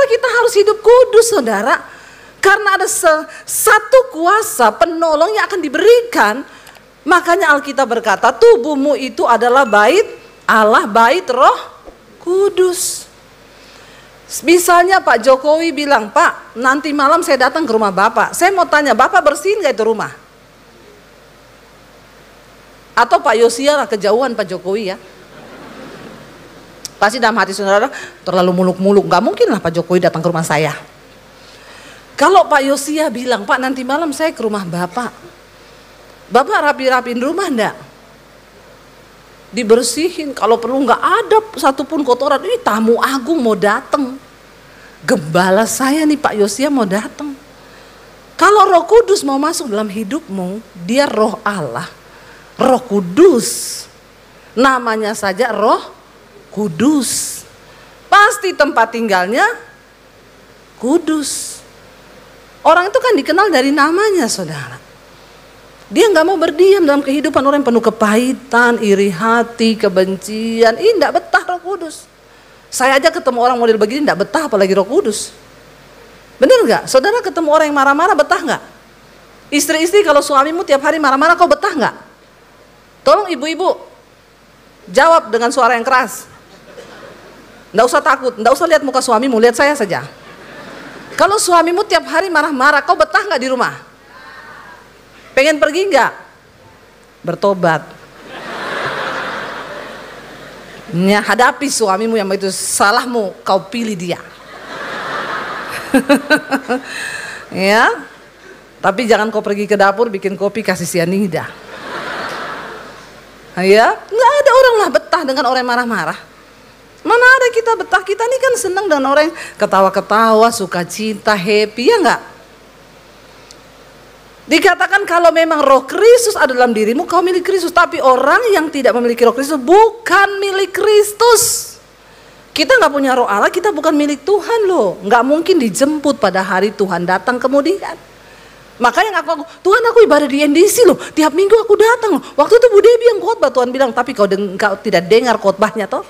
kita harus hidup kudus, saudara? Karena ada satu kuasa penolong yang akan diberikan. Makanya Alkitab berkata, tubuhmu itu adalah bait Allah, bait Roh Kudus. Misalnya Pak Jokowi bilang, Pak, nanti malam saya datang ke rumah Bapak. Saya mau tanya, Bapak bersihin gak itu rumah? Atau Pak Yosia lah, kejauhan Pak Jokowi ya. Pasti dalam hati saudara, terlalu muluk-muluk. Gak mungkin lah Pak Jokowi datang ke rumah saya. Kalau Pak Yosia bilang, Pak nanti malam saya ke rumah Bapak. Bapak rapi-rapiin rumah enggak? Dibersihin, kalau perlu nggak ada satupun kotoran. Ini tamu agung mau datang. Gembala saya nih Pak Yosia mau datang. Kalau Roh Kudus mau masuk dalam hidupmu, dia Roh Allah, Roh Kudus. Namanya saja Roh Kudus. Pasti tempat tinggalnya kudus. Orang itu kan dikenal dari namanya, saudara. Dia nggak mau berdiam dalam kehidupan orang yang penuh kepahitan, iri hati, kebencian. Ini nggak betah Roh Kudus. Saya aja ketemu orang model begini nggak betah, apalagi Roh Kudus. Bener nggak? Saudara ketemu orang yang marah-marah betah nggak? Istri-istri kalau suamimu tiap hari marah-marah, kau betah nggak? Tolong ibu-ibu jawab dengan suara yang keras. Nggak usah takut, nggak usah lihat muka suamimu, lihat saya saja. Kalau suamimu tiap hari marah-marah, kau betah nggak di rumah? Pengen pergi nggak? Bertobat. Ya, hadapi suamimu yang begitu salahmu, kau pilih dia. Ya, tapi jangan kau pergi ke dapur bikin kopi kasih sianida. Ya, nggak ada orang lah betah dengan orang yang marah-marah. Mana ada kita betah? Kita ini kan senang dengan orang yang ketawa-ketawa, sukacita, happy, ya enggak? Dikatakan kalau memang Roh Kristus ada dalam dirimu, kau milik Kristus. Tapi orang yang tidak memiliki Roh Kristus bukan milik Kristus. Kita nggak punya Roh Allah, kita bukan milik Tuhan loh. Nggak mungkin dijemput pada hari Tuhan datang kemudian. Makanya aku Tuhan, aku ibadah di NDC loh. Tiap minggu aku datang loh. Waktu itu Bu Debbie yang khotbah, Tuhan bilang, tapi kau tidak dengar khotbahnya toh.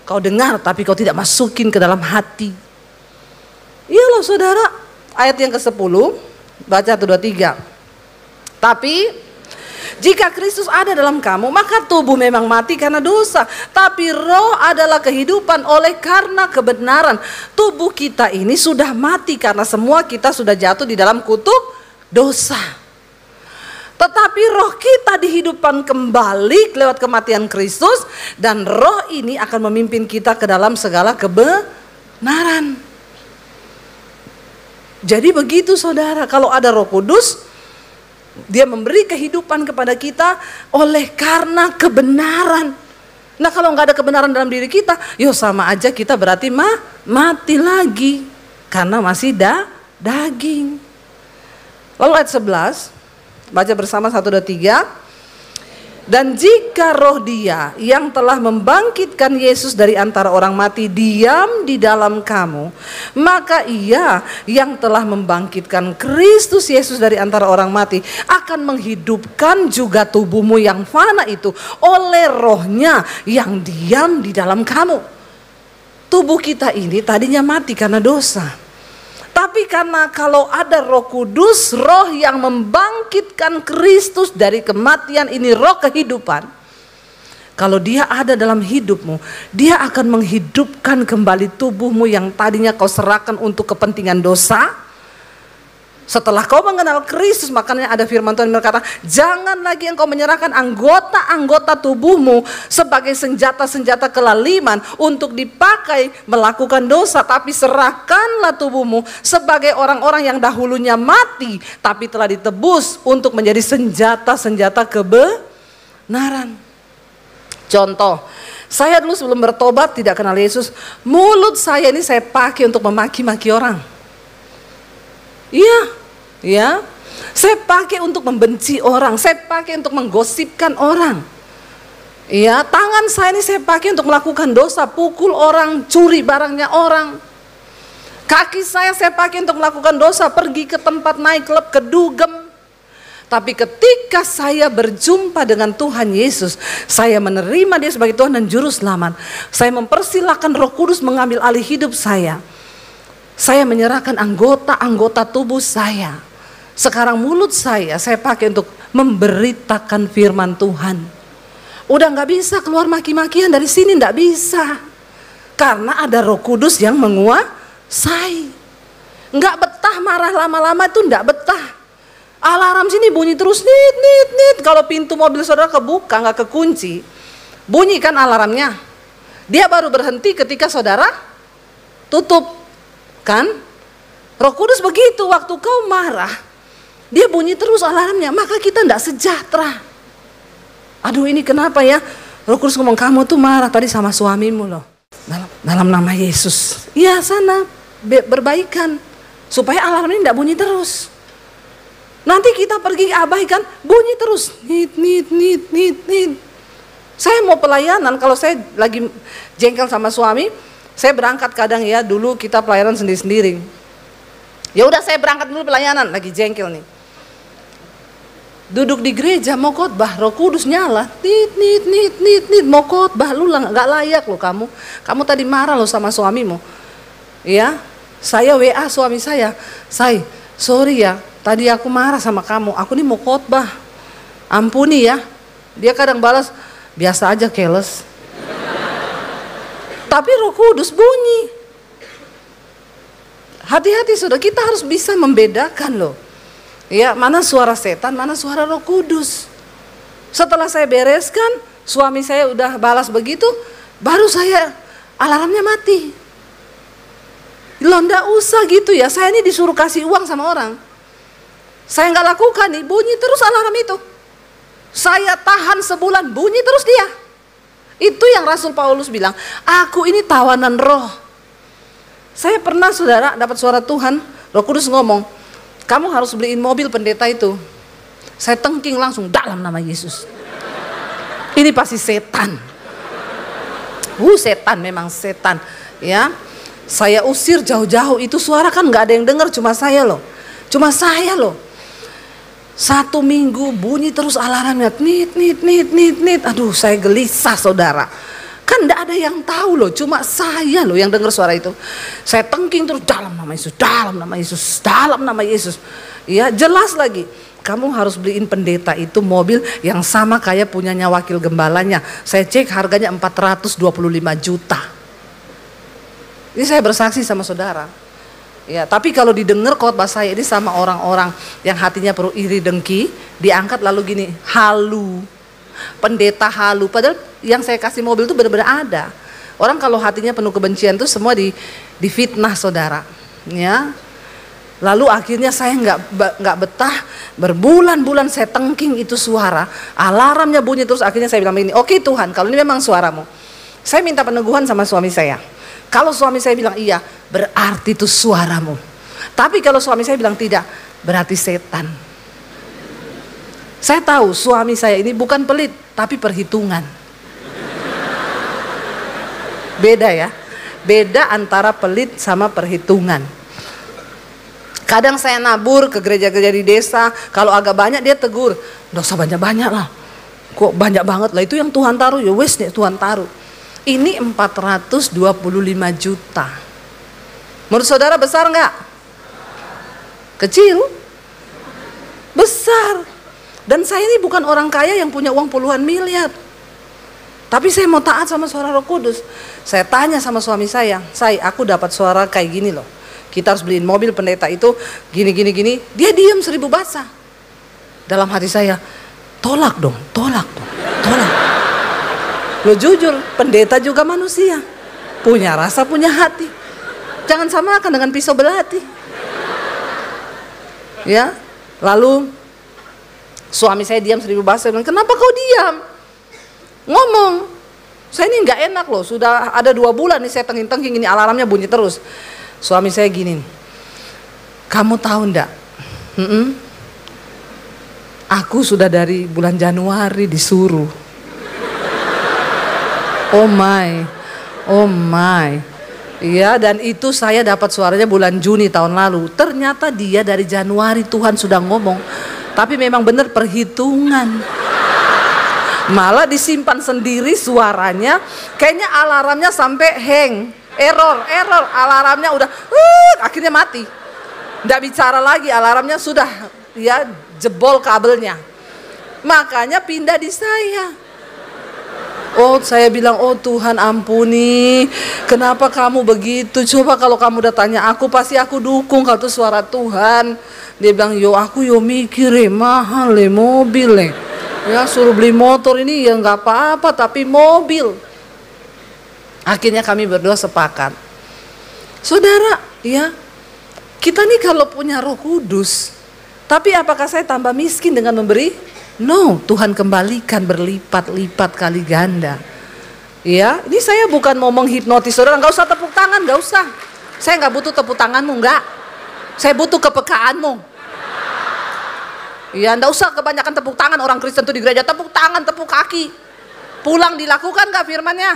Kau dengar tapi kau tidak masukin ke dalam hati. Iya loh saudara. Ayat yang ke-10, baca 1, 2, 3. Tapi jika Kristus ada dalam kamu, maka tubuh memang mati karena dosa, tapi roh adalah kehidupan oleh karena kebenaran. Tubuh kita ini sudah mati karena semua kita sudah jatuh di dalam kutuk dosa. Tetapi roh kita dihidupkan kembali lewat kematian Kristus, dan roh ini akan memimpin kita ke dalam segala kebenaran. Jadi begitu saudara, kalau ada Roh Kudus, dia memberi kehidupan kepada kita oleh karena kebenaran. Nah kalau nggak ada kebenaran dalam diri kita, yo sama aja kita berarti mati lagi, karena masih daging. Lalu ayat 11, baca bersama 1, 2, 3. Dan jika roh dia yang telah membangkitkan Yesus dari antara orang mati diam di dalam kamu, maka ia yang telah membangkitkan Kristus Yesus dari antara orang mati akan menghidupkan juga tubuhmu yang fana itu oleh rohnya yang diam di dalam kamu. Tubuh kita ini tadinya mati karena dosa. Tapi karena kalau ada Roh Kudus, roh yang membangkitkan Kristus dari kematian, ini roh kehidupan. Kalau dia ada dalam hidupmu, dia akan menghidupkan kembali tubuhmu yang tadinya kau serahkan untuk kepentingan dosa. Setelah kau mengenal Kristus, makanya ada firman Tuhan yang berkata, jangan lagi engkau menyerahkan anggota-anggota tubuhmu sebagai senjata-senjata kelaliman untuk dipakai melakukan dosa, tapi serahkanlah tubuhmu sebagai orang-orang yang dahulunya mati, tapi telah ditebus untuk menjadi senjata-senjata kebenaran. Contoh, saya dulu sebelum bertobat tidak kenal Yesus, mulut saya ini saya pakai untuk memaki-maki orang. Iya, saya pakai untuk membenci orang, saya pakai untuk menggosipkan orang. Iya, tangan saya ini saya pakai untuk melakukan dosa, pukul orang, curi barangnya orang. Kaki saya pakai untuk melakukan dosa, pergi ke tempat naik klub, ke dugem. Tapi ketika saya berjumpa dengan Tuhan Yesus, saya menerima dia sebagai Tuhan dan Juru Selamat, saya mempersilahkan Roh Kudus mengambil alih hidup saya. Saya menyerahkan anggota-anggota tubuh saya. Sekarang mulut saya pakai untuk memberitakan firman Tuhan. Udah nggak bisa keluar maki-makian dari sini, nggak bisa. Karena ada Roh Kudus yang menguasai. Nggak betah marah lama-lama itu, nggak betah. Alarm sini bunyi terus, nit nit nit. Kalau pintu mobil saudara kebuka, nggak kekunci, bunyi kan alarmnya. Dia baru berhenti ketika saudara tutup, kan? Roh Kudus begitu, waktu kau marah, dia bunyi terus alarmnya, maka kita tidak sejahtera. Aduh, ini kenapa ya? Roh Kudus ngomong, kamu tuh marah tadi sama suamimu loh. Dalam nama Yesus, ya sana berbaikan supaya alarm ini tidak bunyi terus. Nanti kita pergi abaikan, bunyi terus, nit nit nit nit nit. Saya mau pelayanan, kalau saya lagi jengkel sama suami, saya berangkat kadang ya, dulu kita pelayanan sendiri-sendiri. Ya udah saya berangkat dulu pelayanan, lagi jengkel nih. Duduk di gereja mau khotbah, Roh Kudus nyala, nit nit nit nit nit, mau khotbah, lu nggak layak lo kamu. Kamu tadi marah lo sama suamimu. Ya, saya WA suami saya, sorry ya, tadi aku marah sama kamu, aku nih mau khotbah, ampuni ya. Dia kadang balas, biasa aja keles. Tapi Roh Kudus bunyi. Hati-hati saudara, kita harus bisa membedakan loh. Ya, mana suara setan, mana suara Roh Kudus. Setelah saya bereskan, suami saya udah balas begitu, baru saya alarmnya mati. Loh, nggak usah gitu ya, saya ini disuruh kasih uang sama orang. Saya nggak lakukan nih, bunyi terus alarm itu. Saya tahan sebulan, bunyi terus dia. Itu yang Rasul Paulus bilang, aku ini tawanan roh. Saya pernah saudara dapat suara Tuhan, Roh Kudus ngomong, kamu harus beliin mobil pendeta itu. Saya tengking langsung, dalam nama Yesus. Ini pasti setan. Setan, memang setan. Ya, saya usir jauh-jauh. Itu suara kan nggak ada yang dengar, cuma saya loh. Cuma saya loh. 1 minggu bunyi terus alarmnya, nit nit nit nit nit. Aduh, saya gelisah saudara. Kan enggak ada yang tahu loh, cuma saya loh yang dengar suara itu. Saya tengking terus, dalam nama Yesus, dalam nama Yesus, dalam nama Yesus. Ya, jelas lagi. Kamu harus beliin pendeta itu mobil yang sama kayak punyanya wakil gembalanya. Saya cek harganya 425 juta. Ini saya bersaksi sama saudara. Ya, tapi kalau didengar khotbah saya ini sama orang-orang yang hatinya perlu iri dengki, diangkat lalu gini, halu. Pendeta halu, padahal yang saya kasih mobil itu benar-benar ada. Orang kalau hatinya penuh kebencian itu semua difitnah saudara, ya. Lalu akhirnya saya nggak betah, berbulan-bulan saya tengking itu suara, alarmnya bunyi terus. Akhirnya saya bilang begini, oke Tuhan, kalau ini memang suaramu, saya minta peneguhan sama suami saya. Kalau suami saya bilang iya, berarti itu suaramu. Tapi kalau suami saya bilang tidak, berarti setan. Saya tahu suami saya ini bukan pelit, tapi perhitungan. Beda ya, beda antara pelit sama perhitungan. Kadang saya nabur ke gereja-gereja di desa, kalau agak banyak dia tegur, nggak usah banyak-banyak lah. Kok banyak banget lah, itu yang Tuhan taruh, ya wes nih Tuhan taruh. Ini 425 juta. Menurut saudara besar nggak? Kecil? Besar. Dan saya ini bukan orang kaya yang punya uang puluhan miliar. Tapi saya mau taat sama suara Roh Kudus. Saya tanya sama suami saya, aku dapat suara kayak gini loh. Kita harus beliin mobil pendeta itu gini. Dia diam 1000 bahasa. Dalam hati saya, tolak dong. Lo jujur, pendeta juga manusia. Punya rasa, punya hati. Jangan samakan dengan pisau belati. Ya, lalu suami saya diam 1000 bahasa. Bilang, kenapa kau diam? Ngomong. Saya ini nggak enak loh. Sudah ada 2 bulan nih saya tengking ini alarmnya bunyi terus. Suami saya gini, kamu tahu ndak? Aku sudah dari bulan Januari disuruh. Oh my. Iya, dan itu saya dapat suaranya bulan Juni tahun lalu. Ternyata dia dari Januari Tuhan sudah ngomong. Tapi memang benar perhitungan. Malah disimpan sendiri suaranya. Kayaknya alarmnya sampai hang. error, alarmnya udah, akhirnya mati. Nggak bicara lagi, alarmnya sudah ya jebol kabelnya. Makanya pindah di saya. Oh, saya bilang, oh Tuhan ampuni, kenapa kamu begitu? Coba kalau kamu udah tanya aku, pasti aku dukung kalau itu suara Tuhan. Dia bilang, yo aku mikir mahal mobil ya suruh beli motor ini ya nggak apa-apa, tapi mobil. Akhirnya kami berdua sepakat, saudara, ya kita nih kalau punya Roh Kudus, tapi apakah saya tambah miskin dengan memberi? No, Tuhan kembalikan berlipat-lipat kali ganda. Ya, ini saya bukan mau menghipnotis saudara, nggak usah tepuk tangan, nggak usah. Saya nggak butuh tepuk tanganmu, nggak. Saya butuh kepekaanmu. Ya, nggak usah kebanyakan tepuk tangan orang Kristen tuh di gereja, tepuk tangan, tepuk kaki. Pulang dilakukan nggak firman-Nya?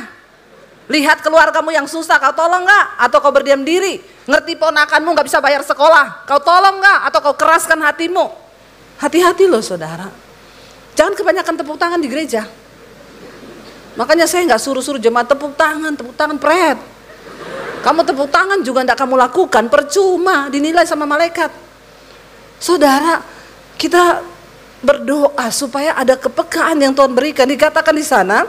Lihat keluargamu yang susah, kau tolong nggak? Atau kau berdiam diri? Ngerti ponakanmu nggak bisa bayar sekolah, kau tolong nggak? Atau kau keraskan hatimu? Hati-hati loh saudara. Jangan kebanyakan tepuk tangan di gereja. Makanya saya nggak suruh-suruh jemaat tepuk tangan pret. Kamu tepuk tangan juga nggak kamu lakukan, percuma, dinilai sama malaikat. Saudara, kita berdoa supaya ada kepekaan yang Tuhan berikan. Dikatakan di sana,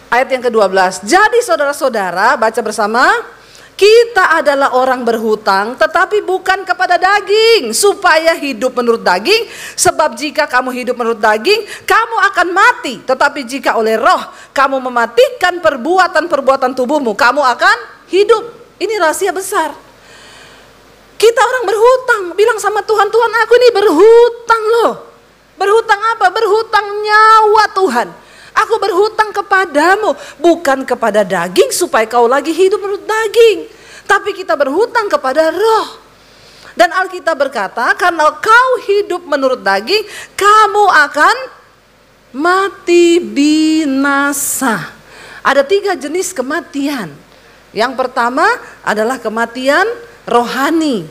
ayat yang ke-12. Jadi saudara-saudara, baca bersama. Kita adalah orang berhutang, tetapi bukan kepada daging, supaya hidup menurut daging. Sebab jika kamu hidup menurut daging, kamu akan mati. Tetapi jika oleh Roh kamu mematikan perbuatan-perbuatan tubuhmu, kamu akan hidup. Ini rahasia besar. Kita orang berhutang, bilang sama Tuhan, Tuhan aku ini berhutang loh. Berhutang apa? Berhutang nyawa Tuhan. Aku berhutang kepadamu, bukan kepada daging supaya kau lagi hidup menurut daging. Tapi kita berhutang kepada Roh. Dan Alkitab berkata, karena kau hidup menurut daging, kamu akan mati binasa. Ada 3 jenis kematian. Yang pertama adalah kematian rohani.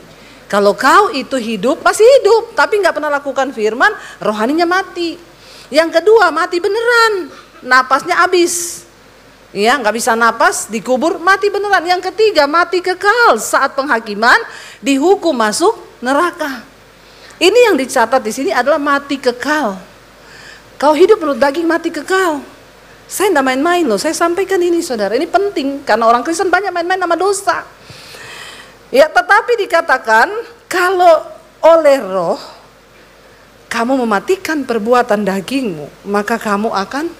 Kalau kau itu hidup, pasti hidup, tapi nggak pernah lakukan firman, rohaninya mati. Yang kedua, mati beneran, napasnya habis, ya nggak bisa napas, dikubur, mati beneran. Yang ketiga, mati kekal, saat penghakiman dihukum masuk neraka. Ini yang dicatat di sini adalah mati kekal. Kau hidup menurut daging, mati kekal. Saya nggak main-main loh, saya sampaikan ini saudara, ini penting karena orang Kristen banyak main-main sama dosa. Ya, tetapi dikatakan kalau oleh Roh kamu mematikan perbuatan dagingmu, maka kamu akan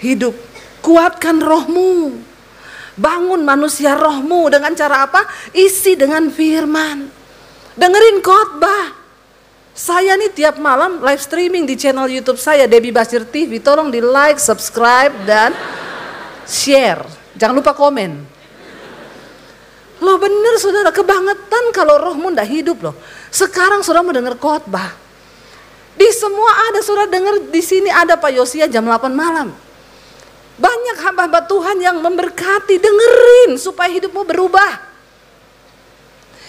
hidup. Kuatkan rohmu. Bangun manusia rohmu dengan cara apa? Isi dengan firman. Dengerin khotbah. Saya nih tiap malam live streaming di channel YouTube saya, Debbie Basir TV. Tolong di like, subscribe, dan share. Jangan lupa komen. Loh bener saudara, kebangetan kalau rohmu ndak hidup loh. Sekarang saudara mau dengar khotbah. Di semua ada, saudara dengar di sini ada Pak Yosia jam 8 malam. Banyak hamba-hamba Tuhan yang memberkati, dengerin supaya hidupmu berubah.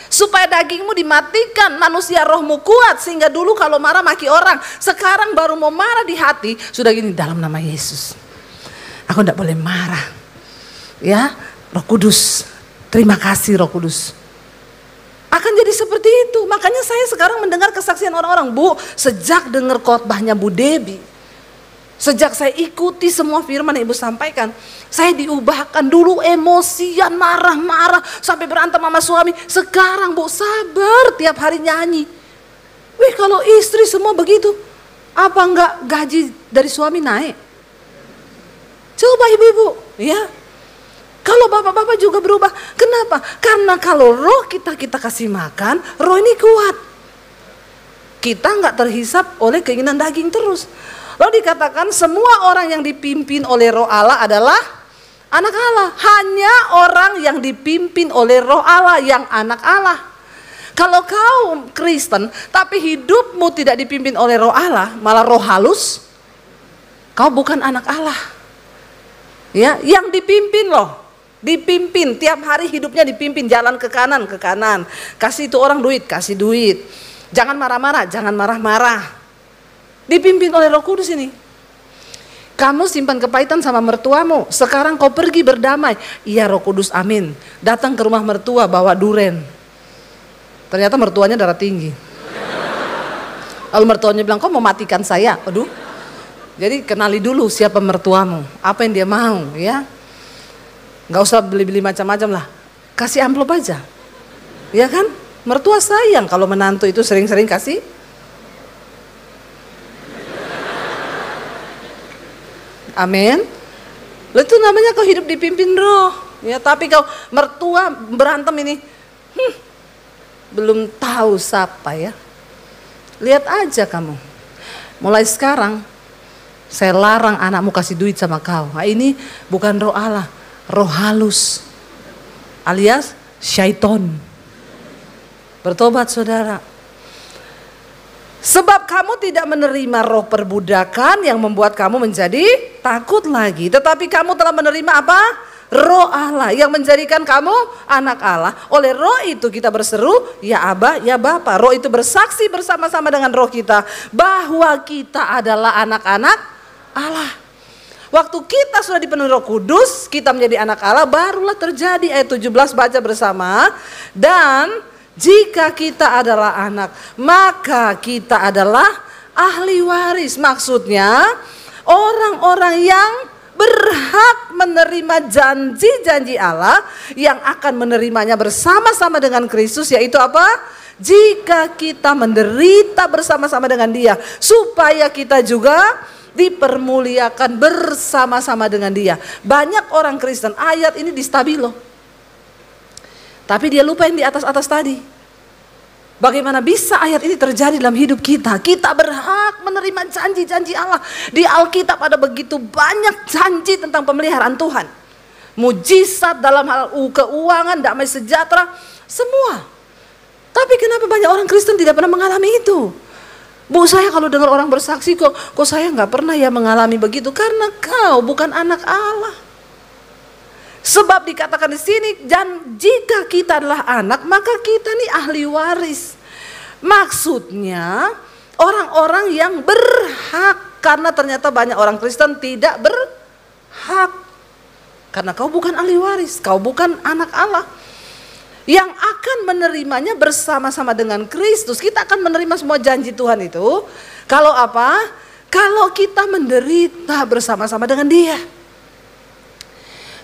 Supaya dagingmu dimatikan, manusia rohmu kuat. Sehingga dulu kalau marah maki orang, sekarang baru mau marah di hati, sudah gini, dalam nama Yesus aku tidak boleh marah. Ya, Roh Kudus, terima kasih Roh Kudus. Akan jadi seperti itu. Makanya saya sekarang mendengar kesaksian orang-orang, Bu, sejak dengar khotbahnya Bu Debbie, sejak saya ikuti semua firman yang Ibu sampaikan, saya diubahkan. Dulu emosian, marah-marah, sampai berantem sama suami. Sekarang Bu sabar, tiap hari nyanyi. Wih, kalau istri semua begitu, apa enggak gaji dari suami naik? Coba ibu-ibu, ya. Kalau bapak-bapak juga berubah. Kenapa? Karena kalau roh kita kasih makan, roh ini kuat. Kita nggak terhisap oleh keinginan daging terus. Lalu dikatakan semua orang yang dipimpin oleh roh Allah adalah anak Allah. Hanya orang yang dipimpin oleh roh Allah yang anak Allah. Kalau kau Kristen tapi hidupmu tidak dipimpin oleh roh Allah, malah roh halus, kau bukan anak Allah. Ya, yang dipimpin loh. Dipimpin, tiap hari hidupnya dipimpin, jalan ke kanan, kasih itu orang duit, kasih duit, jangan marah-marah, jangan marah-marah, dipimpin oleh Roh Kudus ini. Kamu simpan kepahitan sama mertuamu, sekarang kau pergi berdamai. Iya Roh Kudus, amin. Datang ke rumah mertua bawa duren. Ternyata mertuanya darah tinggi. Lalu mertuanya bilang, kau mau matikan saya? Aduh. Jadi kenali dulu siapa mertuamu, apa yang dia mau, ya. Gak usah beli-beli macam-macam lah. Kasih amplop aja. Ya kan? Mertua sayang kalau menantu itu sering-sering kasih. Amin. Itu namanya kau hidup dipimpin Roh. Ya, tapi kau mertua berantem ini, belum tahu siapa ya. Lihat aja kamu. Mulai sekarang saya larang anakmu kasih duit sama kau. Nah, ini bukan roh Allah, roh halus. Alias syaiton. Bertobat saudara. Sebab kamu tidak menerima roh perbudakan yang membuat kamu menjadi takut lagi. Tetapi kamu telah menerima apa? Roh Allah yang menjadikan kamu anak Allah. Oleh roh itu kita berseru, ya Aba, ya Bapa. Roh itu bersaksi bersama-sama dengan roh kita bahwa kita adalah anak-anak Allah. Waktu kita sudah dipenuhi Roh Kudus, kita menjadi anak Allah, barulah terjadi ayat 17, baca bersama. Dan jika kita adalah anak, maka kita adalah ahli waris. Maksudnya orang-orang yang berhak menerima janji-janji Allah yang akan menerimanya bersama-sama dengan Kristus, yaitu apa? Jika kita menderita bersama-sama dengan Dia, supaya kita juga dipermuliakan bersama-sama dengan Dia. Banyak orang Kristen ayat ini di stabilo, tapi dia lupa yang di atas-atas tadi. Bagaimana bisa ayat ini terjadi dalam hidup kita? Kita berhak menerima janji-janji Allah. Di Alkitab ada begitu banyak janji tentang pemeliharaan Tuhan. Mujizat dalam hal keuangan, damai sejahtera, semua. Tapi kenapa banyak orang Kristen tidak pernah mengalami itu? Bu, saya kalau dengar orang bersaksi kok saya nggak pernah ya mengalami begitu. Karena kau bukan anak Allah. Sebab dikatakan di sini, dan jika kita adalah anak, maka kita nih ahli waris. Maksudnya orang-orang yang berhak, karena ternyata banyak orang Kristen tidak berhak. Karena kau bukan ahli waris, kau bukan anak Allah. Yang akan menerimanya bersama-sama dengan Kristus. Kita akan menerima semua janji Tuhan itu. Kalau apa? Kalau kita menderita bersama-sama dengan Dia.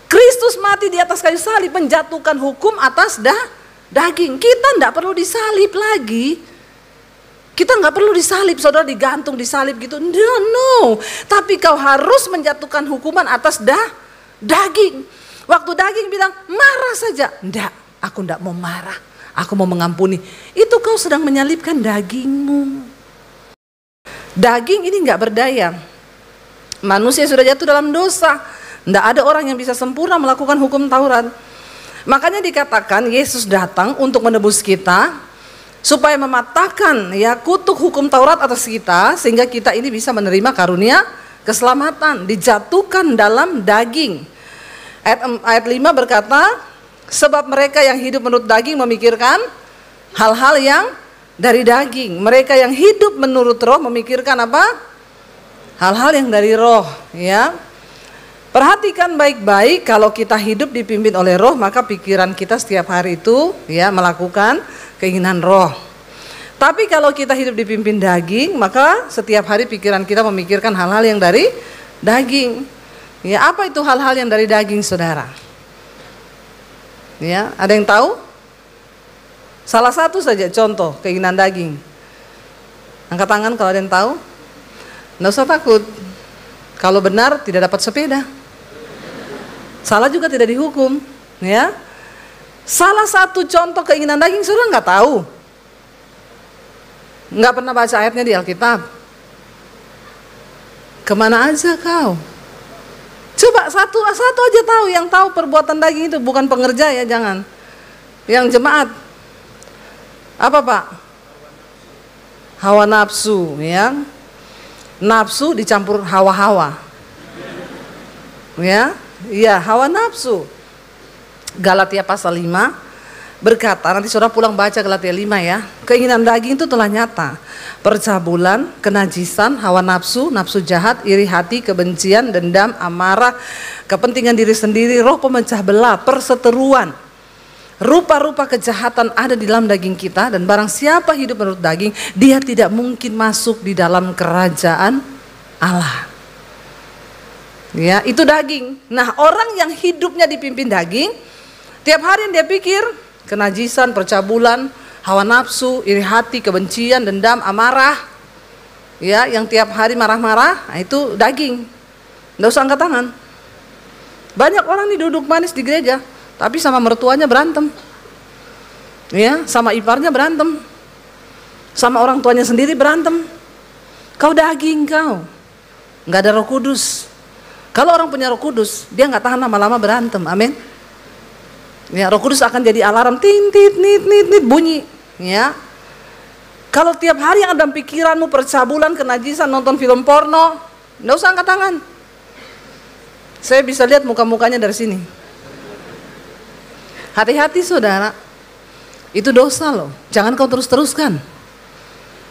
Kristus mati di atas kayu salib menjatuhkan hukum atas daging. Kita tidak perlu disalib lagi. Kita nggak perlu disalib, saudara, digantung disalib gitu. No. Tapi kau harus menjatuhkan hukuman atas daging. Waktu daging bilang marah saja, enggak, aku enggak mau marah, aku mau mengampuni. Itu kau sedang menyalibkan dagingmu. Daging ini nggak berdaya. Manusia sudah jatuh dalam dosa. Tidak ada orang yang bisa sempurna melakukan hukum Taurat. Makanya dikatakan Yesus datang untuk menebus kita, supaya mematahkan ya kutuk hukum Taurat atas kita, sehingga kita ini bisa menerima karunia keselamatan, dijatuhkan dalam daging. Ayat 5 berkata, sebab mereka yang hidup menurut daging memikirkan hal-hal yang dari daging. Mereka yang hidup menurut roh memikirkan apa? Hal-hal yang dari roh, ya. Perhatikan baik-baik, kalau kita hidup dipimpin oleh roh, maka pikiran kita setiap hari itu ya melakukan keinginan roh. Tapi kalau kita hidup dipimpin daging, maka setiap hari pikiran kita memikirkan hal-hal yang dari daging. Ya, apa itu hal-hal yang dari daging, saudara? Ya, ada yang tahu? Salah satu saja contoh keinginan daging. Angkat tangan kalau ada yang tahu. Nggak usah takut. Kalau benar tidak dapat sepeda. Salah juga tidak dihukum, ya. Salah satu contoh keinginan daging, saudara nggak tahu, nggak pernah baca ayatnya di Alkitab. Kemana aja kau? Coba satu aja tahu, yang tahu perbuatan daging itu, bukan pengerja ya, jangan. Yang jemaat, apa Pak? Hawa nafsu, ya. Nafsu dicampur hawa-hawa, ya. Iya, hawa nafsu. Galatia pasal 5 berkata, nanti saudara pulang baca Galatia 5 ya. Keinginan daging itu telah nyata. Percabulan, kenajisan, hawa nafsu, nafsu jahat, iri hati, kebencian, dendam, amarah, kepentingan diri sendiri, roh pemecah belah, perseteruan. Rupa-rupa kejahatan ada di dalam daging kita, dan barang siapa hidup menurut daging, dia tidak mungkin masuk di dalam kerajaan Allah. Ya, itu daging. Nah, orang yang hidupnya dipimpin daging, tiap hari yang dia pikir kenajisan, percabulan, hawa nafsu, iri hati, kebencian, dendam, amarah. Ya, yang tiap hari marah-marah, nah itu daging. Nggak usah angkat tangan. Banyak orang nih duduk manis di gereja, tapi sama mertuanya berantem. Ya, sama iparnya berantem. Sama orang tuanya sendiri berantem. Kau daging kau. Nggak ada Roh Kudus. Kalau orang punya Roh Kudus, dia nggak tahan lama-lama berantem. Amin. Ya, Roh Kudus akan jadi alarm, tintit, nit, bunyi. Ya, kalau tiap hari yang ada dalam pikiranmu percabulan, kenajisan, nonton film porno, nggak usah angkat tangan. Saya bisa lihat muka-mukanya dari sini. Hati-hati saudara, itu dosa loh. Jangan kau terus-teruskan.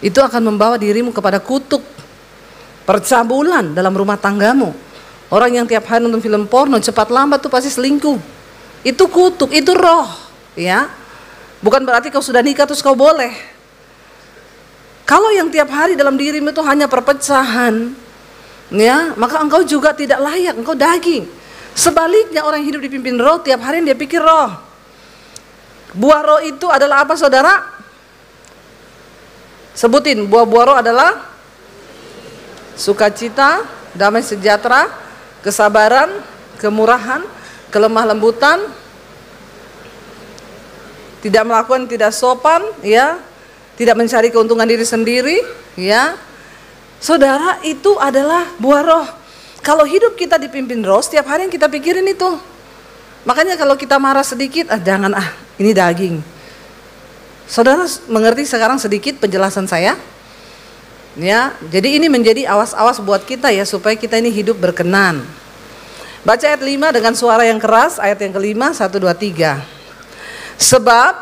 Itu akan membawa dirimu kepada kutuk, percabulan dalam rumah tanggamu. Orang yang tiap hari nonton film porno, cepat lambat tuh pasti selingkuh. Itu kutuk, itu roh, ya. Bukan berarti kau sudah nikah terus kau boleh. Kalau yang tiap hari dalam dirimu itu hanya perpecahan, ya, maka engkau juga tidak layak, engkau daging. Sebaliknya orang yang hidup dipimpin roh, tiap hari dia pikir roh. Buah roh itu adalah apa saudara? Sebutin, buah-buah roh adalah sukacita, damai sejahtera, kesabaran, kemurahan, kelemah lembutan, tidak melakukan tidak sopan, ya, tidak mencari keuntungan diri sendiri, ya. Saudara, itu adalah buah roh. Kalau hidup kita dipimpin roh, setiap hari yang kita pikirin itu. Makanya kalau kita marah sedikit, jangan ini daging. Saudara mengerti sekarang sedikit penjelasan saya? Ya, jadi ini menjadi awas-awas buat kita ya, supaya kita ini hidup berkenan. Baca ayat 5 dengan suara yang keras, ayat yang kelima, 1, 2, 3. Sebab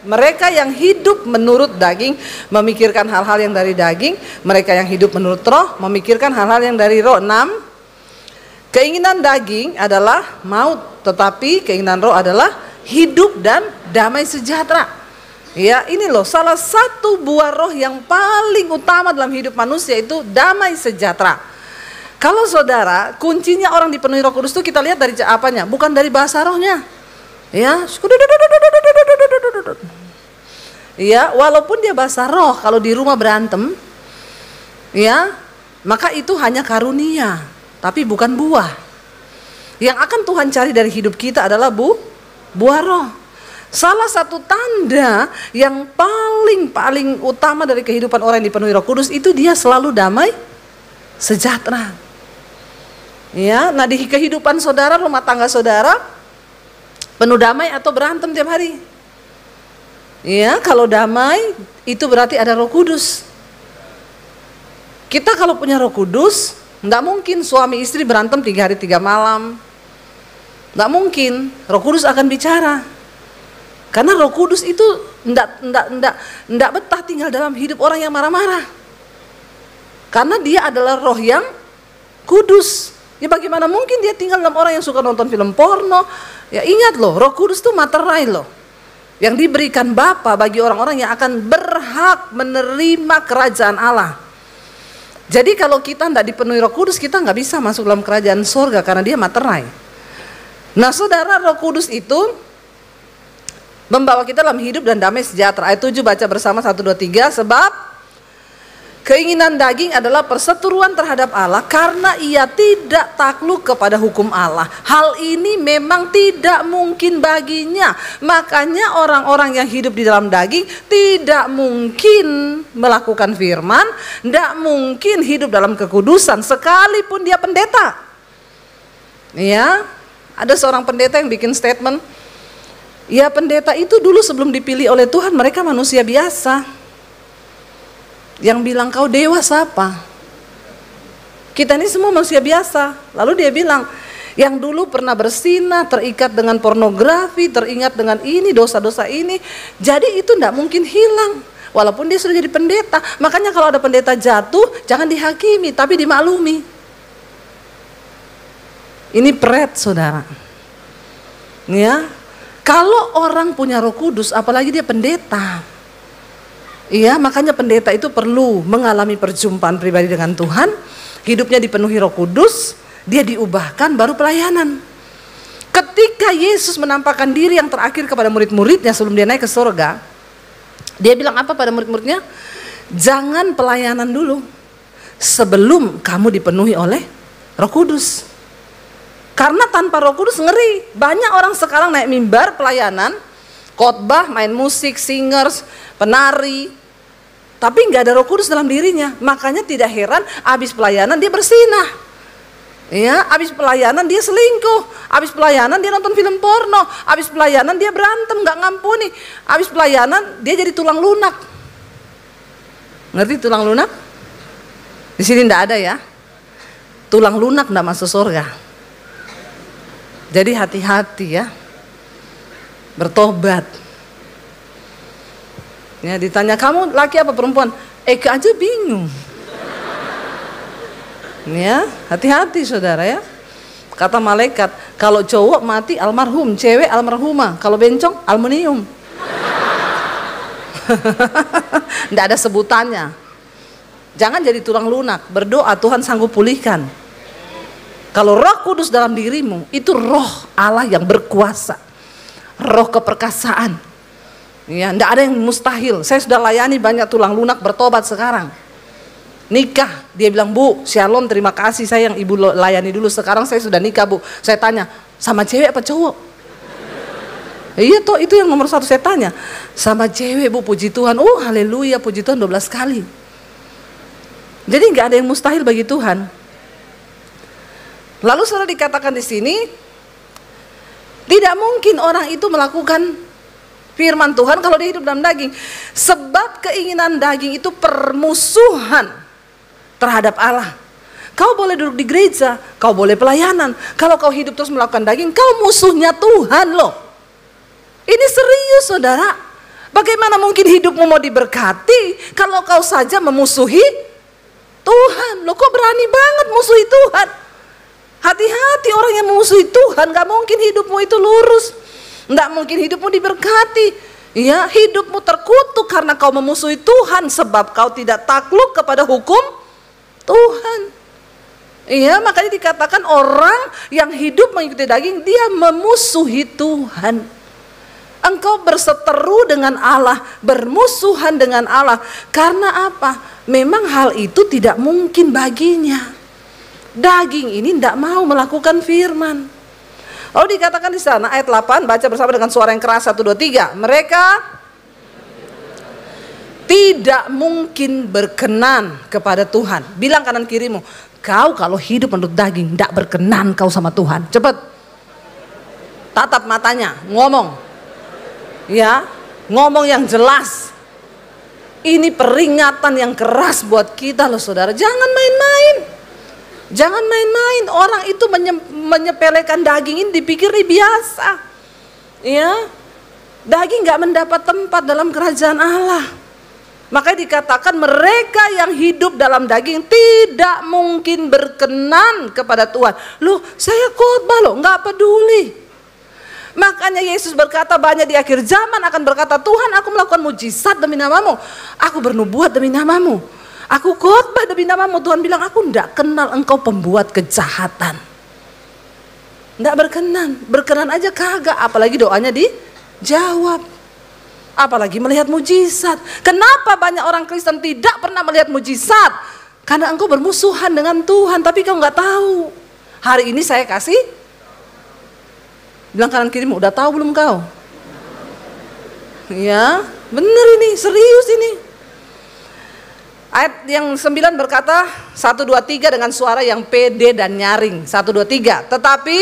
mereka yang hidup menurut daging memikirkan hal-hal yang dari daging, mereka yang hidup menurut roh memikirkan hal-hal yang dari roh. 6. Keinginan daging adalah maut, tetapi keinginan roh adalah hidup dan damai sejahtera. Ya, ini loh salah satu buah roh yang paling utama dalam hidup manusia, itu damai sejahtera. Kalau saudara, kuncinya orang dipenuhi Roh Kudus itu kita lihat dari apanya? Bukan dari bahasa rohnya. Ya, ya, walaupun dia bahasa roh, kalau di rumah berantem, ya, maka itu hanya karunia, tapi bukan buah. Yang akan Tuhan cari dari hidup kita adalah buah roh. Salah satu tanda yang paling utama dari kehidupan orang yang dipenuhi Roh Kudus itu dia selalu damai sejahtera. Ya, nah di kehidupan saudara, rumah tangga saudara penuh damai atau berantem tiap hari? Ya, kalau damai itu berarti ada Roh Kudus. Kita kalau punya Roh Kudus, enggak mungkin suami istri berantem 3 hari 3 malam. Enggak mungkin. Roh Kudus akan bicara. Karena Roh Kudus itu enggak betah tinggal dalam hidup orang yang marah-marah. Karena dia adalah roh yang kudus. Ya bagaimana mungkin dia tinggal dalam orang yang suka nonton film porno? Ya ingat loh, Roh Kudus itu materai loh, yang diberikan Bapa bagi orang-orang yang akan berhak menerima kerajaan Allah. Jadi kalau kita tidak dipenuhi Roh Kudus, kita nggak bisa masuk dalam kerajaan surga karena dia materai. Nah saudara, Roh Kudus itu membawa kita dalam hidup dan damai sejahtera. Ayat 7 baca bersama, 1, 2, 3. Sebab keinginan daging adalah perseteruan terhadap Allah karena ia tidak takluk kepada hukum Allah. Hal ini memang tidak mungkin baginya. Makanya orang-orang yang hidup di dalam daging tidak mungkin melakukan firman, tidak mungkin hidup dalam kekudusan sekalipun dia pendeta. Ya, ada seorang pendeta yang bikin statement, ya pendeta itu dulu sebelum dipilih oleh Tuhan mereka manusia biasa. Yang bilang kau dewa siapa? Kita ini semua manusia biasa. Lalu dia bilang, Yang dulu pernah bersinah, terikat dengan pornografi, teringat dengan ini, dosa-dosa ini. Jadi itu tidak mungkin hilang. Walaupun dia sudah jadi pendeta. Makanya kalau ada pendeta jatuh, jangan dihakimi, tapi dimaklumi. Ini pret, saudara. Ya, kalau orang punya Roh Kudus, apalagi dia pendeta. Iya, makanya pendeta itu perlu mengalami perjumpaan pribadi dengan Tuhan, hidupnya dipenuhi Roh Kudus, dia diubahkan baru pelayanan. Ketika Yesus menampakkan diri yang terakhir kepada murid-muridnya sebelum dia naik ke surga, dia bilang apa pada murid-muridnya? Jangan pelayanan dulu sebelum kamu dipenuhi oleh Roh Kudus. Karena tanpa Roh Kudus ngeri. Banyak orang sekarang naik mimbar pelayanan, khotbah, main musik, singers, penari, tapi nggak ada Roh Kudus dalam dirinya. Makanya tidak heran habis pelayanan dia bersinah. Ya, habis pelayanan dia selingkuh, habis pelayanan dia nonton film porno, habis pelayanan dia berantem nggak ngampuni, habis pelayanan dia jadi tulang lunak. Ngerti tulang lunak? Di sini nggak ada ya. Tulang lunak nggak masuk surga. Jadi hati-hati ya, bertobat. Ya, ditanya kamu laki apa perempuan? Eka aja bingung. Ya, hati-hati saudara ya. Kata malaikat, kalau cowok mati almarhum, cewek almarhumah, kalau bencong aluminium. Nggak ada sebutannya. Jangan jadi tulang lunak, berdoa Tuhan sanggup pulihkan. Kalau Roh Kudus dalam dirimu, itu roh Allah yang berkuasa, roh keperkasaan. Ya, enggak ada yang mustahil. Saya sudah layani banyak tulang lunak bertobat sekarang. Nikah, dia bilang, Bu, shalom, terima kasih saya yang ibu layani dulu. Sekarang saya sudah nikah, Bu. Saya tanya, sama cewek apa cowok? Iya toh, itu yang nomor satu saya tanya. Sama cewek, Bu, puji Tuhan. Oh, haleluya, puji Tuhan 12 kali. Jadi enggak ada yang mustahil bagi Tuhan. Lalu sudah dikatakan di sini, tidak mungkin orang itu melakukan firman Tuhan kalau dia hidup dalam daging. Sebab keinginan daging itu permusuhan terhadap Allah. Kau boleh duduk di gereja, kau boleh pelayanan. Kalau kau hidup terus melakukan daging, kau musuhnya Tuhan loh. Ini serius saudara. Bagaimana mungkin hidupmu mau diberkati kalau kau saja memusuhi Tuhan? Loh, kok berani banget musuhi Tuhan? Hati-hati orang yang memusuhi Tuhan, gak mungkin hidupmu itu lurus. Tidak mungkin hidupmu diberkati. Ya, hidupmu terkutuk karena kau memusuhi Tuhan, sebab kau tidak takluk kepada hukum Tuhan. Iya, makanya dikatakan orang yang hidup mengikuti daging, dia memusuhi Tuhan. Engkau berseteru dengan Allah, bermusuhan dengan Allah. Karena apa? Memang hal itu tidak mungkin baginya. Daging ini tidak mau melakukan firman. Lalu dikatakan di sana ayat 8, baca bersama dengan suara yang keras, 1, 2, 3. Mereka tidak mungkin berkenan kepada Tuhan. Bilang kanan kirimu, kau kalau hidup menurut daging tidak berkenan kau sama Tuhan. Cepat, tatap matanya, ngomong. Ya, ngomong yang jelas. Ini peringatan yang keras buat kita loh saudara. Jangan main-main. Jangan main-main. Orang itu menyepelekan daging ini, dipikir ini biasa. Ya, daging gak mendapat tempat dalam kerajaan Allah. Makanya dikatakan mereka yang hidup dalam daging tidak mungkin berkenan kepada Tuhan. Loh, saya khotbah loh, gak peduli. Makanya Yesus berkata banyak di akhir zaman akan berkata, Tuhan, aku melakukan mujizat demi namamu, aku bernubuat demi namamu, aku khotbah demi namamu. Tuhan bilang, aku tidak kenal engkau pembuat kejahatan. Tidak berkenan. Berkenan aja kagak, apalagi doanya dijawab. Apalagi melihat mujizat. Kenapa banyak orang Kristen tidak pernah melihat mujizat? Karena engkau bermusuhan dengan Tuhan, tapi kau nggak tahu. Hari ini saya kasih, bilang kanan kirimu, udah tahu belum kau? Ya, bener ini, serius ini. Ayat yang 9 berkata 1, 2, 3 dengan suara yang pede dan nyaring. 1, 2, 3. Tetapi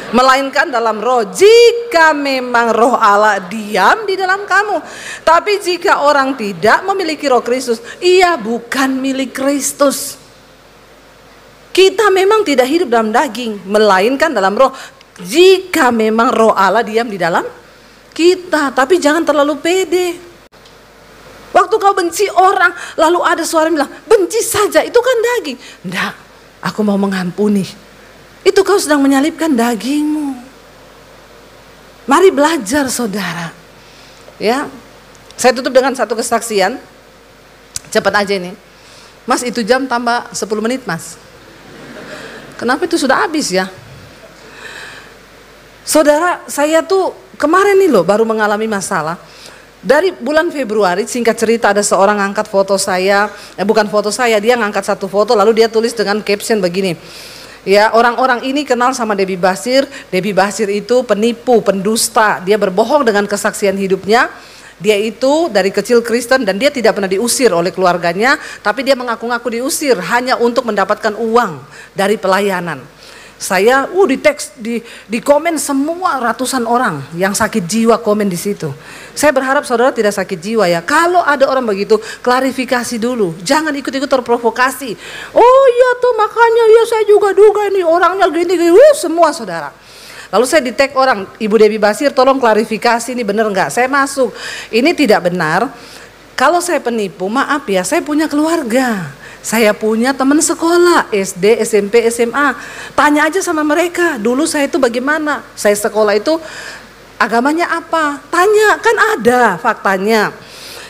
melainkan dalam roh, jika memang roh Allah diam di dalam kamu. Tapi jika orang tidak memiliki roh Kristus, ia bukan milik Kristus. Kita memang tidak hidup dalam daging, melainkan dalam roh. Jika memang roh Allah diam di dalam kita, tapi jangan terlalu pede. Waktu kau benci orang, lalu ada suara bilang, benci saja, itu kan daging. Enggak, aku mau mengampuni. Itu kau sedang menyalibkan dagingmu. Mari belajar saudara. Ya, saya tutup dengan satu kesaksian. Cepat aja ini. Mas, itu jam tambah 10 menit mas. Kenapa itu sudah habis ya? Saudara, saya tuh kemarin nih loh baru mengalami masalah. Dari bulan Februari, singkat cerita, ada seorang angkat foto saya, bukan foto saya, dia ngangkat satu foto lalu dia tulis dengan caption begini. Ya, orang-orang ini kenal sama Debbie Basir. Debbie Basir itu penipu, pendusta. Dia berbohong dengan kesaksian hidupnya. Dia itu dari kecil Kristen dan dia tidak pernah diusir oleh keluarganya, tapi dia mengaku-ngaku diusir hanya untuk mendapatkan uang dari pelayanan. Saya di komen semua, ratusan orang yang sakit jiwa komen di situ. Saya berharap saudara tidak sakit jiwa ya. Kalau ada orang begitu, klarifikasi dulu. Jangan ikut-ikut terprovokasi. Oh iya tuh makanya ya saya juga duga nih orangnya gini-gini. Semua saudara. Lalu saya di-tag orang, Ibu Debbie Basir tolong klarifikasi ini benar enggak? Saya masuk. Ini tidak benar. Kalau saya penipu, maaf ya, saya punya keluarga. Saya punya teman sekolah, SD, SMP, SMA. Tanya aja sama mereka, dulu saya itu bagaimana? Saya sekolah itu agamanya apa? Tanya, kan ada faktanya.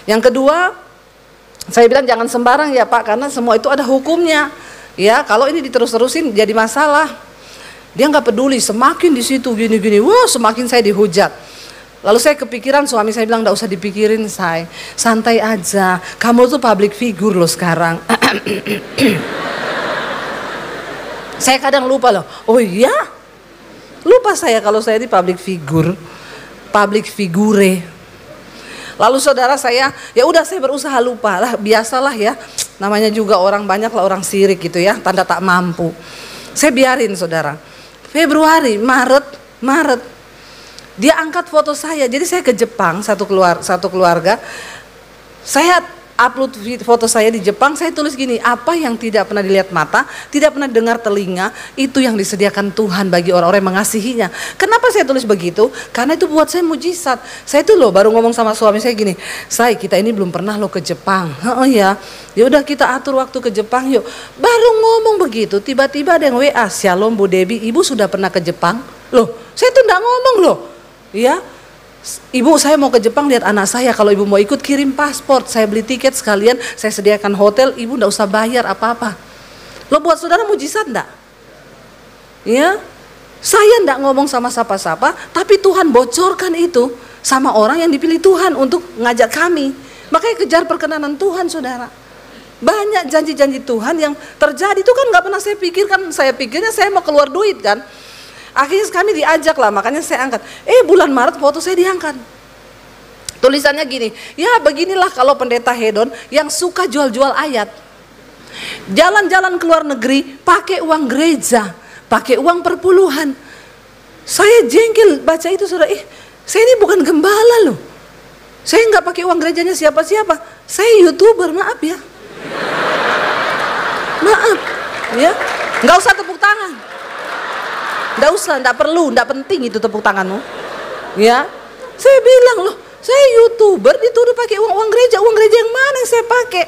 Yang kedua, saya bilang jangan sembarang ya Pak, karena semua itu ada hukumnya. Ya, kalau ini diterus-terusin jadi masalah. Dia nggak peduli, semakin di situ gini-gini, wah semakin saya dihujat. Lalu saya kepikiran, suami saya bilang nggak usah dipikirin say, santai aja. Kamu tuh public figure loh sekarang. Saya kadang lupa loh. Oh iya, lupa saya kalau saya ini public figure, public figure. Lalu saudara saya, ya udah saya berusaha lupa lah, biasalah ya. Namanya juga orang banyak lah orang sirik gitu ya, tanda tak mampu. Saya biarin saudara. Februari, Maret. Dia angkat foto saya, jadi saya ke Jepang satu keluarga. Saya upload foto saya di Jepang, saya tulis gini, apa yang tidak pernah dilihat mata, tidak pernah dengar telinga, itu yang disediakan Tuhan bagi orang-orang yang mengasihinya. Kenapa saya tulis begitu? Karena itu buat saya mujizat. Saya tuh loh baru ngomong sama suami saya gini, say kita ini belum pernah loh ke Jepang. Oh ya, yaudah kita atur waktu ke Jepang yuk. Baru ngomong begitu, tiba-tiba ada yang WA, Shalom Bu Debbie, Ibu sudah pernah ke Jepang? Loh, saya tuh enggak ngomong loh. Ya, Ibu saya mau ke Jepang lihat anak saya, kalau ibu mau ikut kirim paspor, saya beli tiket sekalian, saya sediakan hotel, ibu enggak usah bayar apa-apa. Lo buat saudara mujizat enggak? Ya, saya enggak ngomong sama siapa-siapa, tapi Tuhan bocorkan itu sama orang yang dipilih Tuhan untuk ngajak kami. Makanya kejar perkenanan Tuhan saudara. Banyak janji-janji Tuhan yang terjadi itu kan enggak pernah saya pikirkan, saya pikirnya saya mau keluar duit kan. Akhirnya kami diajak lah, makanya saya angkat. Bulan Maret foto saya diangkat. Tulisannya gini, ya beginilah kalau pendeta hedon yang suka jual-jual ayat. Jalan-jalan ke luar negeri, pakai uang gereja, pakai uang perpuluhan. Saya jengkel baca itu saudara, saya ini bukan gembala loh. Saya nggak pakai uang gerejanya siapa-siapa. Saya YouTuber, maaf ya. Maaf, ya. Nggak usah tepuk tangan. Nggak usah, nggak perlu, nggak penting itu tepuk tanganmu. Ya, saya bilang loh, saya YouTuber dituduh pakai uang gereja yang mana yang saya pakai?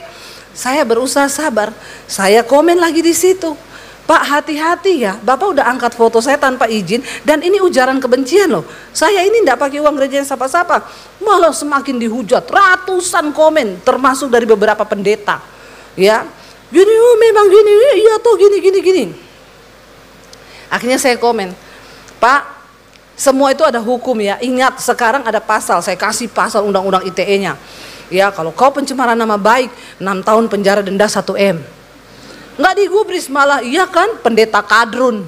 Saya berusaha sabar, saya komen lagi di situ. Pak hati-hati ya, Bapak udah angkat foto saya tanpa izin dan ini ujaran kebencian loh. Saya ini nggak pakai uang gereja yang siapa-siapa, malah semakin dihujat, ratusan komen termasuk dari beberapa pendeta. Ya, gini, memang gini, iya tuh gini. Akhirnya saya komen, Pak, semua itu ada hukum ya. Ingat sekarang ada pasal, saya kasih pasal undang-undang ITE-nya. Ya, kalau kau pencemaran nama baik, 6 tahun penjara denda 1 M. Nggak digubris malah, iya kan pendeta kadrun.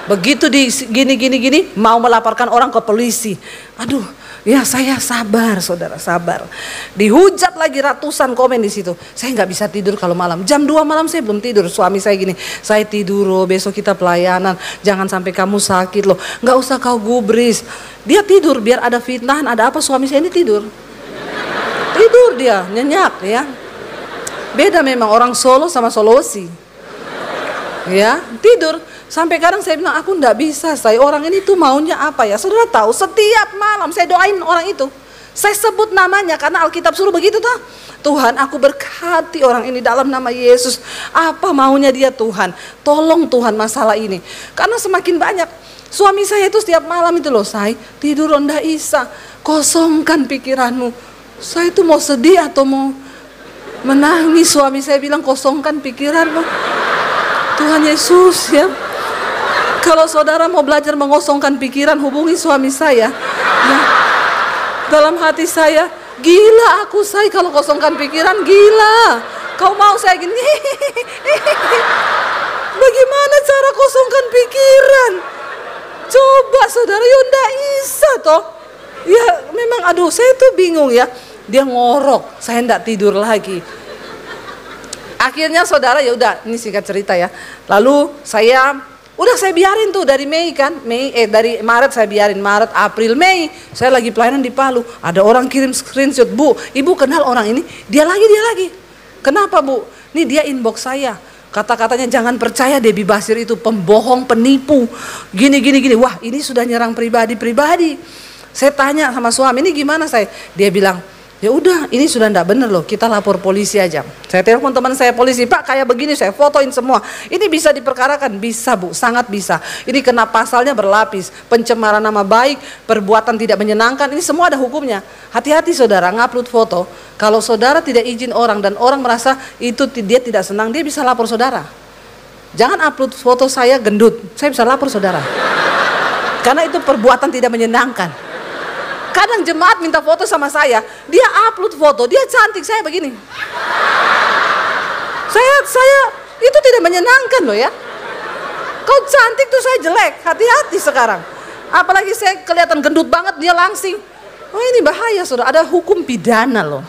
Begitu di gini, mau melaporkan orang ke polisi. Aduh, ya saya sabar saudara, sabar. Dihujat lagi ratusan komen di situ. Saya nggak bisa tidur kalau malam. Jam 2 malam saya belum tidur. Suami saya gini, saya tidur loh, besok kita pelayanan. Jangan sampai kamu sakit loh. Nggak usah kau gubris. Dia tidur biar ada fitnahan, ada apa suami saya ini tidur. Tidur dia, nyenyak ya. Beda memang orang Solo sama Sulawesi. Ya, tidur. Sampai kadang saya bilang, aku enggak bisa, saya orang ini tuh maunya apa ya? Saudara tahu, setiap malam saya doain orang itu. Saya sebut namanya karena Alkitab suruh begitu toh. Tuhan, aku berkati orang ini dalam nama Yesus. Apa maunya dia Tuhan? Tolong Tuhan masalah ini. Karena semakin banyak. Suami saya itu setiap malam itu loh, saya tidur rendah Isa. Kosongkan pikiranmu. Saya itu mau sedih atau mau menangis. Suami saya bilang kosongkan pikiranmu. Tuhan Yesus ya. Kalau saudara mau belajar mengosongkan pikiran, hubungi suami saya ya. Dalam hati saya, gila aku saya kalau kosongkan pikiran, gila. Kau mau saya gini. Bagaimana cara kosongkan pikiran? Coba saudara, Yunda Isa toh. Ya memang aduh saya tuh bingung ya. Dia ngorok, saya enggak tidur lagi. Akhirnya saudara ya udah, ini singkat cerita ya. Lalu saya biarin tuh dari Mei kan, dari Maret saya biarin, Maret, April, Mei saya lagi pelayanan di Palu. Ada orang kirim screenshot, Bu, ibu kenal orang ini, dia lagi. Kenapa Bu? Nih dia inbox saya. Kata-katanya jangan percaya Debbie Basir itu pembohong, penipu, gini. Wah ini sudah nyerang pribadi. Saya tanya sama suami, ini gimana saya? Dia bilang, ya udah ini sudah enggak benar loh, kita lapor polisi aja. Saya telepon teman saya polisi, Pak kayak begini, saya fotoin semua. Ini bisa diperkarakan? Bisa Bu, sangat bisa. Ini kena pasalnya berlapis, pencemaran nama baik, perbuatan tidak menyenangkan, ini semua ada hukumnya. Hati-hati saudara ngupload foto. Kalau saudara tidak izin orang dan orang merasa itu dia tidak senang, dia bisa lapor saudara. Jangan upload foto saya gendut, saya bisa lapor saudara. Karena itu perbuatan tidak menyenangkan. Kadang jemaat minta foto sama saya, dia upload foto, dia cantik, saya begini. Saya itu tidak menyenangkan loh ya. Kau cantik tuh saya jelek, hati-hati sekarang. Apalagi saya kelihatan gendut banget, dia langsing. Oh ini bahaya saudara, ada hukum pidana loh.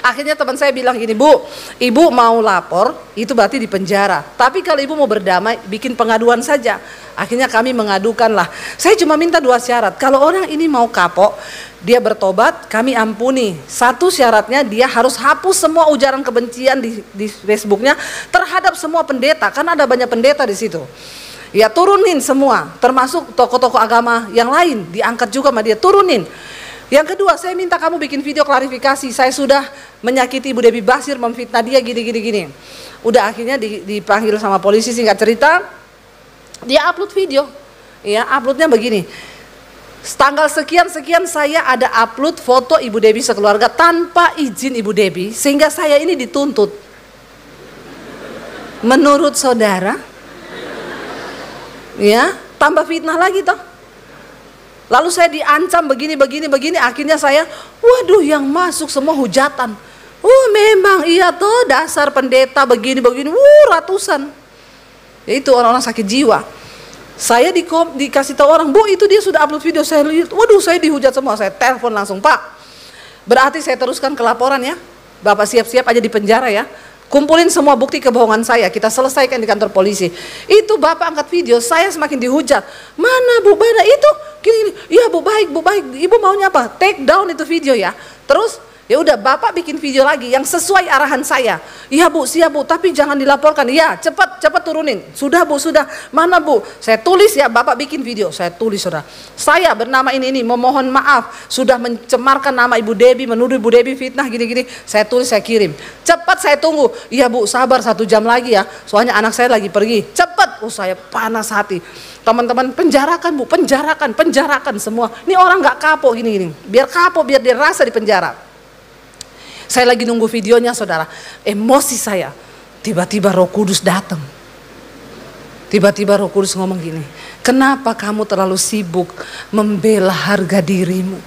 Akhirnya teman saya bilang gini, Bu, ibu mau lapor, itu berarti di penjara. Tapi kalau ibu mau berdamai, bikin pengaduan saja. Akhirnya kami mengadukan lah. Saya cuma minta 2 syarat. Kalau orang ini mau kapok, dia bertobat, kami ampuni. 1 syaratnya dia harus hapus semua ujaran kebencian di Facebooknya terhadap semua pendeta, karena ada banyak pendeta di situ. Ya turunin semua, termasuk tokoh-tokoh agama yang lain, diangkat juga sama dia, turunin. Yang kedua, saya minta kamu bikin video klarifikasi. Saya sudah menyakiti Ibu Debbie Basir, memfitnah dia gini. Udah akhirnya dipanggil sama polisi, singkat cerita. Dia upload video. Ya, uploadnya begini. Tanggal sekian saya ada upload foto Ibu Debbie sekeluarga tanpa izin Ibu Debbie, sehingga saya ini dituntut. Menurut saudara, ya, tambah fitnah lagi toh. Lalu saya diancam begini, akhirnya saya, waduh yang masuk semua hujatan. Memang iya toh dasar pendeta begini, ratusan. Ya itu orang-orang sakit jiwa. Saya dikasih tahu orang, Bu itu dia sudah upload video, saya lihat, waduh saya dihujat semua. Saya telepon langsung, Pak, berarti saya teruskan ke laporan ya. Bapak siap-siap aja di penjara ya. Kumpulin semua bukti kebohongan saya, kita selesaikan di kantor polisi. Itu Bapak angkat video, saya semakin dihujat. Mana Bu Bada itu? Gini. Iya Bu baik. Ibu maunya apa? Take down itu video ya. Terus ya udah Bapak bikin video lagi yang sesuai arahan saya. Iya Bu, siap Bu, tapi jangan dilaporkan. Iya, cepat turunin. Sudah Bu, sudah. Mana Bu? Saya tulis ya, Bapak bikin video. Saya tulis saudara. Saya bernama ini memohon maaf sudah mencemarkan nama Ibu Debbie, menuduh Ibu Debbie fitnah gini. Saya tulis, saya kirim. Cepat saya tunggu. Iya Bu, sabar 1 jam lagi ya. Soalnya anak saya lagi pergi. Cepat. Saya panas hati. Teman-teman penjarakan Bu, penjarakan semua. Ini orang nggak kapok gini. Biar kapok, biar dia rasa di penjara. Saya lagi nunggu videonya saudara, emosi saya, tiba-tiba Roh Kudus datang. Tiba-tiba Roh Kudus ngomong gini, kenapa kamu terlalu sibuk membela harga dirimu,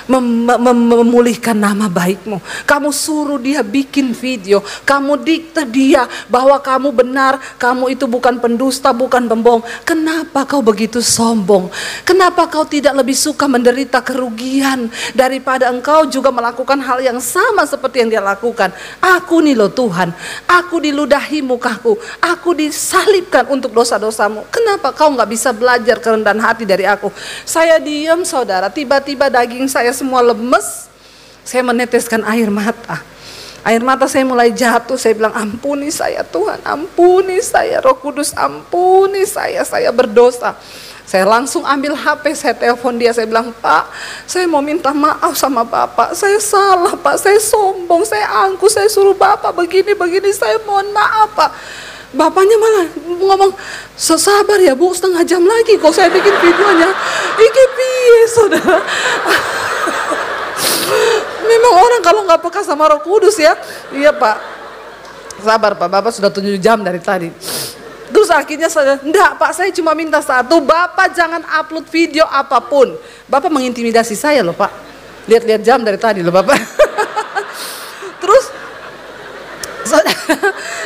memulihkan nama baikmu. Kamu suruh dia bikin video, kamu dikte dia bahwa kamu benar, kamu itu bukan pendusta, bukan pembohong. Kenapa kau begitu sombong? Kenapa kau tidak lebih suka menderita kerugian daripada engkau juga melakukan hal yang sama seperti yang dia lakukan? Aku nih loh Tuhan, aku diludahi mukaku, aku disalibkan untuk dosa-dosamu. Kenapa kau nggak bisa belajar kerendahan hati dari aku? Saya diam saudara, tiba-tiba daging saya semua lemes. Saya meneteskan air mata. Air mata saya mulai jatuh, saya bilang ampuni saya Tuhan, ampuni saya, Roh Kudus ampuni saya berdosa. Saya langsung ambil HP, saya telepon dia, saya bilang, Pak, saya mau minta maaf sama Bapak, saya salah Pak, saya sombong, saya angkuh, saya suruh Bapak begini, saya mohon maaf Pak. Bapaknya malah ngomong, sabar ya Bu, setengah jam lagi kok saya bikin videonya. Iki piye saudara. Memang orang kalau nggak peka sama Roh Kudus ya. Iya Pak, sabar Pak, Bapak sudah 7 jam dari tadi. Terus akhirnya saya, enggak Pak, saya cuma minta satu, Bapak jangan upload video apapun. Bapak mengintimidasi saya loh Pak. Lihat-lihat jam dari tadi loh Bapak. Terus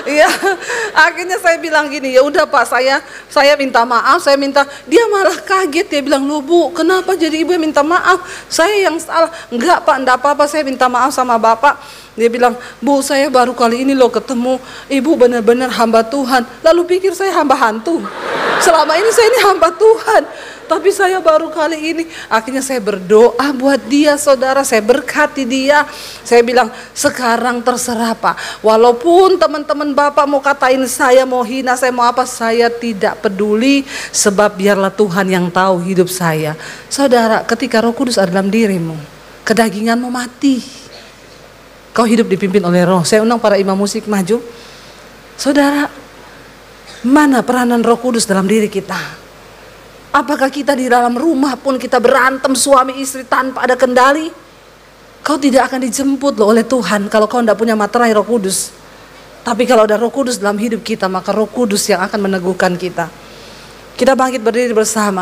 iya, akhirnya saya bilang gini, ya udah Pak, saya minta maaf, dia malah kaget, dia bilang, "Loh Bu, kenapa jadi Ibu yang minta maaf? Saya yang salah." "Enggak Pak, enggak apa-apa, saya minta maaf sama Bapak." Dia bilang, "Bu, saya baru kali ini loh ketemu Ibu, benar-benar hamba Tuhan." Lalu pikir saya hamba hantu. Selama ini saya ini hamba Tuhan, tapi saya baru kali ini. Akhirnya saya berdoa buat dia saudara, saya berkati dia. Saya bilang, sekarang terserah Pak, walaupun teman-teman Bapak mau katain saya, mau hina saya, mau apa, saya tidak peduli. Sebab biarlah Tuhan yang tahu hidup saya. Saudara, ketika Roh Kudus ada dalam dirimu, kedaginganmu mati. Kau hidup dipimpin oleh Roh. Saya undang para imam musik maju. Saudara, mana peranan Roh Kudus dalam diri kita? Apakah kita di dalam rumah pun kita berantem suami istri tanpa ada kendali? Kau tidak akan dijemput loh oleh Tuhan kalau kau tidak punya materai Roh Kudus. Tapi kalau ada Roh Kudus dalam hidup kita, maka Roh Kudus yang akan meneguhkan kita. Kita bangkit berdiri bersama.